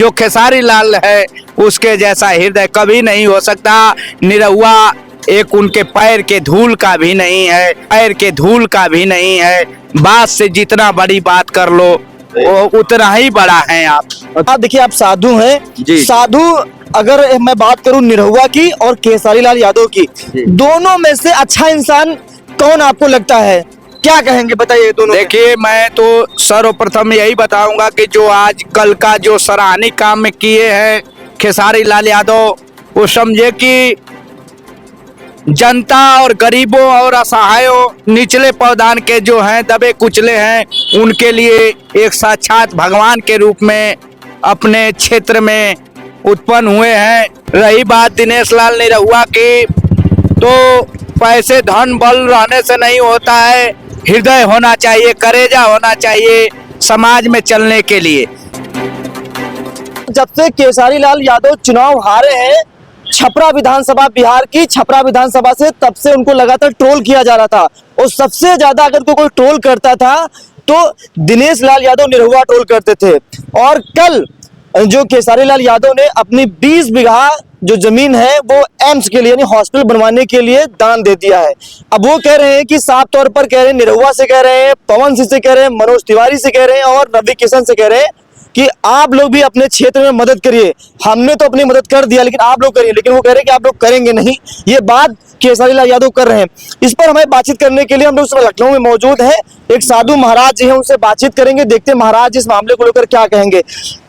जो खेसारी लाल है उसके जैसा हृदय कभी नहीं हो सकता। निरहुआ एक उनके पैर के धूल का भी नहीं है, पैर के धूल का भी नहीं है। बात से जितना बड़ी बात कर लो वो उतना ही बड़ा है आप। देखिए आप साधु हैं जी। साधु, अगर मैं बात करूं निरहुआ की और केसारी लाल यादव की, दोनों में से अच्छा इंसान कौन आपको लगता है? क्या कहेंगे बताइए दोनों। देखिए मैं तो सर्वप्रथम यही बताऊंगा कि जो आज कल का जो सराहनीय काम में किए हैं खेसारी लाल यादव, वो समझे कि जनता और गरीबों और असहायों निचले पौधान के जो हैं दबे कुचले हैं, उनके लिए एक साक्षात भगवान के रूप में अपने क्षेत्र में उत्पन्न हुए हैं। रही बात दिनेश लाल निरहुआ की, तो पैसे धन बल रहने से नहीं होता है, हृदय होना चाहिए, करेजा होना चाहिए समाज में चलने के लिए। जब से केसारी लाल यादव चुनाव हारे हैं छपरा विधानसभा, बिहार की छपरा विधानसभा से, तब से उनको लगातार ट्रोल किया जा रहा था। और सबसे ज्यादा अगर कोई ट्रोल करता था तो दिनेश लाल यादव निरहुआ ट्रोल करते थे। और कल जो केसारी लाल यादव ने अपनी 20 बीघा जो जमीन है वो एम्स के लिए यानी हॉस्पिटल बनवाने के लिए दान दे दिया है। अब वो कह रहे हैं कि साफ तौर पर कह रहे हैं, निरहुआ से कह रहे हैं, पवन सिंह से कह रहे हैं, मनोज तिवारी से कह रहे हैं और रवि किशन से कह रहे हैं कि आप लोग भी अपने क्षेत्र में मदद करिए। हमने तो अपनी मदद कर दिया लेकिन आप लोग करिए। लेकिन वो कह रहे हैं कि आप लोग करेंगे नहीं। ये बात केसारी लाल यादव कर रहे हैं। इस पर हमें बातचीत करने के लिए हम लोग इस समय लखनऊ में मौजूद हैं। एक साधु महाराज जी हैं, उनसे बातचीत करेंगे, देखते हैं महाराज इस मामले को लेकर क्या कहेंगे।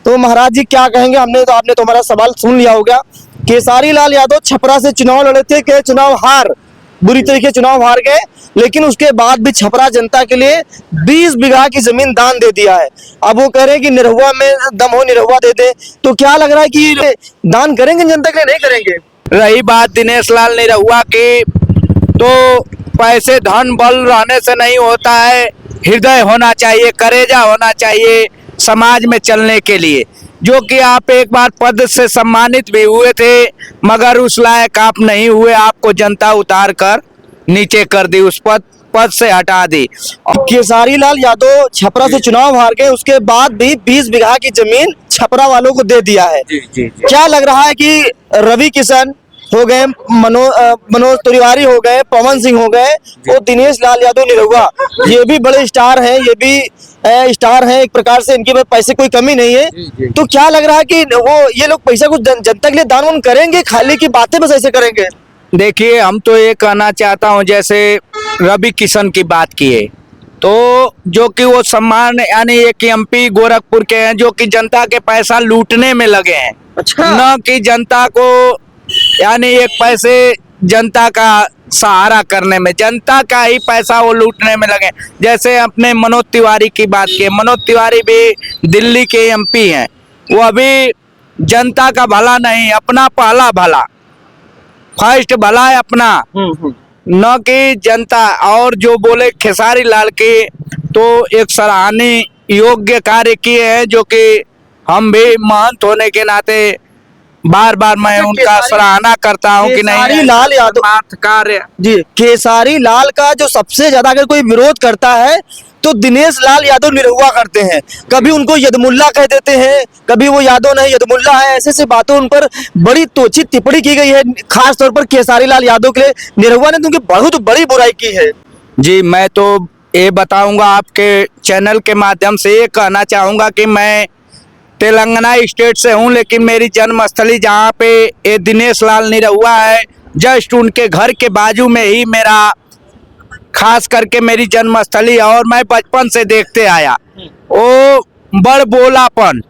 तो महाराज जी क्या कहेंगे? आपने तो हमारा सवाल सुन लिया होगा। केसारी लाल यादव छपरा से चुनाव लड़े थे, के चुनाव बुरी तरीके चुनाव हार गए, लेकिन उसके बाद भी छपरा जनता के लिए 20 बीघा की जमीन दान दे दिया है। अब वो कह रहे हैं कि निरहुआ में दम हो, निरहुआ दे दे। तो क्या लग रहा है कि दान करेंगे जनता के लिए, नहीं करेंगे? रही बात दिनेश लाल निरहुआ की, तो पैसे धन बल रहने से नहीं होता है, हृदय होना चाहिए, करेजा होना चाहिए समाज में चलने के लिए। जो कि आप एक बार पद से सम्मानित भी हुए थे मगर उस लायक आप नहीं हुए, आपको जनता उतार कर नीचे कर दी, उस पद से हटा दी। केसारी लाल यादव छपरा से चुनाव हार गए, उसके बाद भी 20 बीघा की जमीन छपरा वालों को दे दिया है। क्या लग रहा है कि रवि किशन हो गए, मनोज तिवारी हो गए, पवन सिंह हो गए और दिनेश लाल यादव निरहुआ, ये भी बड़े स्टार हैं, ये भी स्टार हैं एक प्रकार से, इनके पास पैसे कोई कमी नहीं है। तो क्या लग रहा है कि ये लोग पैसा कुछ जनता के लिए दान वान करेंगे, खाली की बातें बस ऐसे करेंगे? देखिए हम तो ये कहना चाहता हूँ, जैसे रवि किशन की बात किए तो जो कि वो सम्मान यानी एक एमपी गोरखपुर के हैं जो कि जनता के पैसा लूटने में लगे हैं। अच्छा। न कि जनता को यानी एक पैसे जनता का सहारा करने में, जनता का ही पैसा वो लूटने में लगे। जैसे अपने मनोज तिवारी की बात की, मनोज तिवारी भी दिल्ली के एमपी हैं, वो अभी जनता का भला नहीं, अपना पहला भला, फर्स्ट भला है अपना, न कि जनता। और जो बोले खेसारी लाल के, तो एक सराहनीय योग्य कार्य किए हैं जो कि हम भी महंत होने के नाते बार बार मैं उनका सराहना करता हूं कि नहीं। केसारी लाल यादव कार्य जी, केसारी लाल का जो सबसे ज्यादा अगर कोई विरोध करता है तो दिनेश लाल यादव निरहुआ करते हैं। कभी उनको यदमुल्ला कह देते हैं, कभी वो यादव नहीं यदमुल्ला है, ऐसे ऐसे बातों उन पर बड़ी तोची टिप्पणी की गई है, खास तौर पर केसारी लाल यादव के लिए। निरहुआ ने तो उनकी बहुत बड़ी बुराई की है। जी, मैं तो ये बताऊंगा आपके चैनल के माध्यम से, ये कहना चाहूंगा कि मैं तेलंगाना स्टेट से हूं, लेकिन मेरी जन्मस्थली जहां पे ये दिनेश लाल निरहुआ है, जस्ट उनके घर के बाजू में ही मेरा खास करके मेरी जन्मस्थली, और मैं बचपन से देखते आया वो बड़ बोलापन,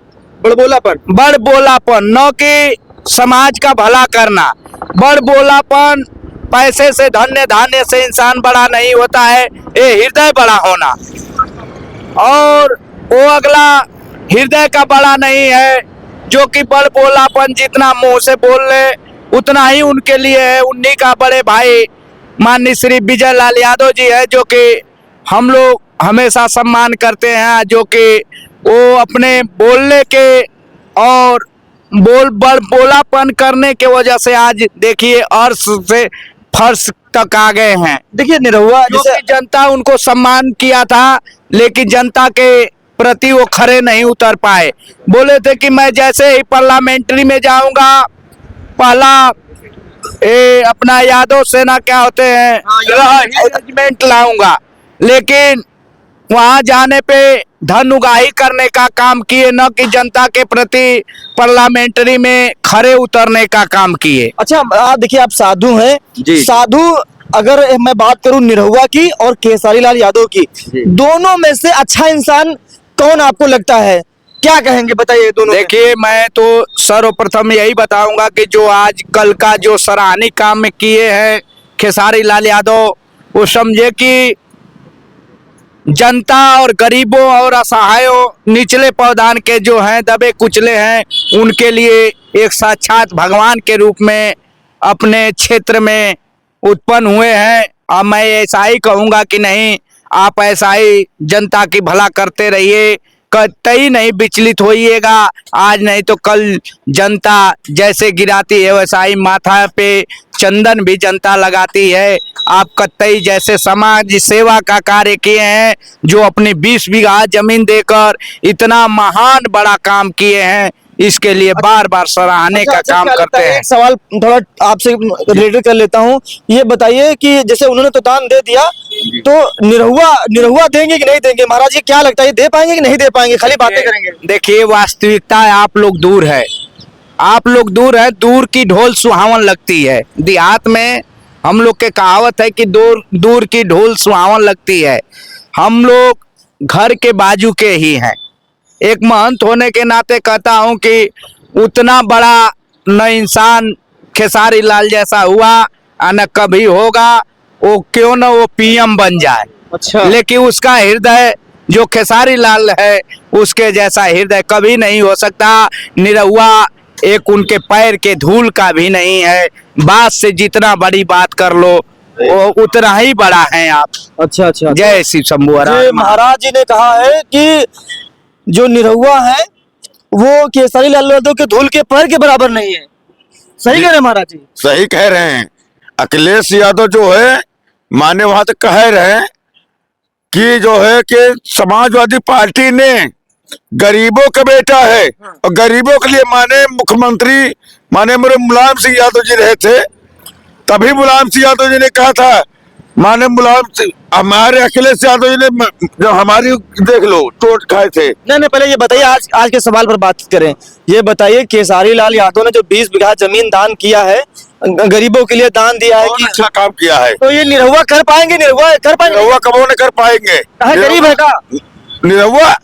न कि समाज का भला करना। बड़ बोलापन, पैसे से धन्य धान्य से इंसान बड़ा नहीं होता है, ये हृदय बड़ा होना। और वो अगला हृदय का बड़ा नहीं है जो कि बड़ बोलापन जितना मुंह से बोल ले उतना ही उनके लिए है। उन्हीं का बड़े भाई माननीय श्री विजय लाल यादव जी है जो कि हम लोग हमेशा सम्मान करते हैं, जो कि वो अपने बोलने के और बड़ बोलापन करने के वजह से आज देखिए अर्श से फर्श तक आ गए हैं। देखिए निरहुआ जो कि जनता उनको सम्मान किया था, लेकिन जनता के प्रति वो खरे नहीं उतर पाए। बोले थे कि मैं जैसे ही पार्लियामेंट्री में जाऊंगा पहला अपना यादव सेना क्या होते हैं रेजिमेंट लाऊंगा, लेकिन वहां जाने पे धन उगाही करने का काम किए, न कि जनता के प्रति पार्लियामेंट्री में खरे उतरने का काम किए। अच्छा, आप देखिए, आप साधु हैं जी। साधु, अगर मैं बात करूं निरहुआ की और केसारी लाल यादव की, दोनों में से अच्छा इंसान कौन आपको लगता है? क्या कहेंगे, बताइए दोनों। देखिए, मैं तो सर्वप्रथम यही बताऊंगा कि जो आज कल का जो सराहनीय काम में किए हैं खेसारी लाल यादव, वो समझे कि जनता और गरीबों और असहायों निचले पावदान के जो हैं दबे कुचले हैं, उनके लिए एक साक्षात भगवान के रूप में अपने क्षेत्र में उत्पन्न हुए हैं। और मैं ऐसा ही कहूँगा कि नहीं, आप ऐसा ही जनता की भला करते रहिए, कतई नहीं विचलित होइएगा। आज नहीं तो कल जनता जैसे गिराती है वैसा ही माथा पे चंदन भी जनता लगाती है। आप कतई जैसे समाज सेवा का कार्य किए हैं, जो अपनी 20 बीघा जमीन देकर इतना महान बड़ा काम किए हैं, इसके लिए बार बार सराहने का काम करते हैं। एक सवाल थोड़ा आपसे रिलेटेड कर लेता हूँ, ये बताइए कि जैसे उन्होंने तो दान दे दिया, तो निरहुआ देंगे कि नहीं देंगे? महाराज जी क्या लगता है, दे पाएंगे कि नहीं दे पाएंगे, खाली बातें करेंगे? देखिए, वास्तविकता है, आप लोग दूर है, आप लोग दूर है, दूर की ढोल सुहावन लगती है। देहात में हम लोग के कहावत है कि दूर की ढोल सुहावन लगती है। हम लोग घर के बाजू के ही हैं। एक महंत होने के नाते कहता हूं कि उतना बड़ा न इंसान खेसारी लाल जैसा हुआ न कभी होगा, वो क्यों न वो पीएम बन जाए। अच्छा। लेकिन उसका हृदय जो खेसारी लाल है, उसके जैसा हृदय कभी नहीं हो सकता। निरहुआ एक उनके पैर के धूल का भी नहीं है। बात से जितना बड़ी बात कर लो वो उतना ही बड़ा है आप। अच्छा अच्छा। जय शिव शंभू। महाराज जी ने कहा है कि जो निरहुआ है वो केसारी लाल यादव के धूल के पैर के बराबर नहीं है। सही कह रहे हैं महाराज जी? सही कह रहे हैं। अखिलेश यादव जो है, माने वहां तक कह रहे हैं कि जो है कि समाजवादी पार्टी ने गरीबों का बेटा है, और गरीबों के लिए माने मुख्यमंत्री माने मेरे मुलायम सिंह यादव जी रहे थे, तभी मुलायम सिंह यादव जी ने कहा था, माने मुलायम सिंह हमारे अखिलेश यादव जी ने जो हमारी देख लो टोट खाए थे। नहीं, पहले ये बताइए, आज के सवाल पर बात करें। ये बताइए, केसारी लाल यादव ने जो 20 बीघा जमीन दान किया है, गरीबों के लिए दान दिया है, कि अच्छा काम किया है, तो ये निरहुआ कर पाएंगे? निरहुआ कबो न कर पाएंगे। गरीब है का निरहुआ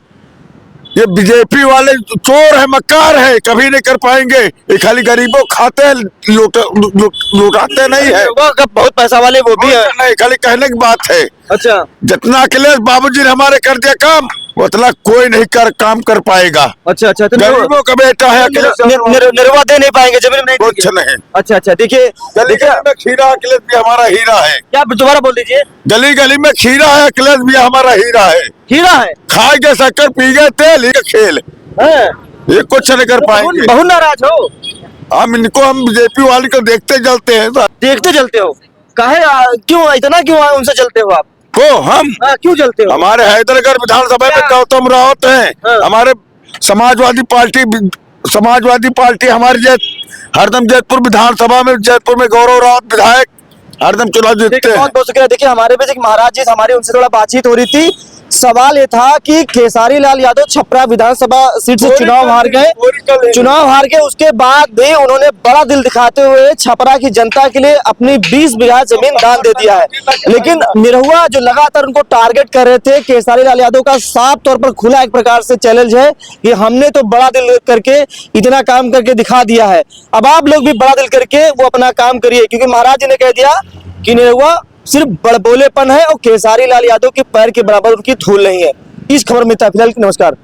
ये बीजेपी वाले चोर है, मक्कार है, कभी नहीं कर पाएंगे। ये खाली गरीबों खाते हैं, लुटाते नहीं है। बहुत पैसा वाले वो भी है, नहीं, खाली कहने की बात है। अच्छा। जितना अखिलेश बाबूजी ने हमारे कर दिया काम, उतना कोई नहीं काम कर पाएगा। अच्छा अच्छा। तो गरीबों का बेटा है अखिलेश। निरहुआ दे नहीं पाएंगे, जमीन नहीं कुछ नहीं। अच्छा अच्छा। देखिए, गली गली में खीरा अखिलेश भी हमारा हीरा है। क्या दोबारा बोल दीजिए? गली गली में खीरा है, अखिलेश भी हमारा हीरा है। हीरा है? खाएंगे शक्कर, पीगे तेल, ये खेल है? ये कुछ नहीं कर पाएंगे। बहुत नाराज हो? हम बीजेपी वाले को देखते जलते हैं। देखते जलते हो? काहे, क्यों इतना क्यों उनसे जलते हो आप? हम क्यों जलते हो? हमारे हैदरगढ़ विधानसभा में गौतम रावत हैं, हमारे समाजवादी पार्टी हमारी हरदम जयपुर विधानसभा में, जयपुर में गौरव रावत विधायक हरदम चुनाव जीतते हैं। देखिए, हमारे बीच एक महाराज जी, हमारी उनसे थोड़ा बातचीत हो रही थी। सवाल ये था कि केसारी लाल यादव छपरा विधानसभा सीट से चुनाव हार गए। उसके बाद भी उन्होंने बड़ा दिल दिखाते हुए छपरा की जनता के लिए अपनी 20 बीघा जमीन दान दे दिया है। लेकिन निरहुआ जो लगातार उनको टारगेट कर रहे थे, केसारी लाल यादव का साफ तौर पर खुला एक प्रकार से चैलेंज है कि हमने तो बड़ा दिल करके इतना काम करके दिखा दिया है, अब आप लोग भी बड़ा दिल करके वो अपना काम करिए। क्योंकि महाराज जी ने कह दिया कि निरहुआ सिर्फ बड़बोलेपन है और केसारी लाल यादव के पैर के बराबर उनकी धूल नहीं है। इस खबर में था फिलहाल, नमस्कार।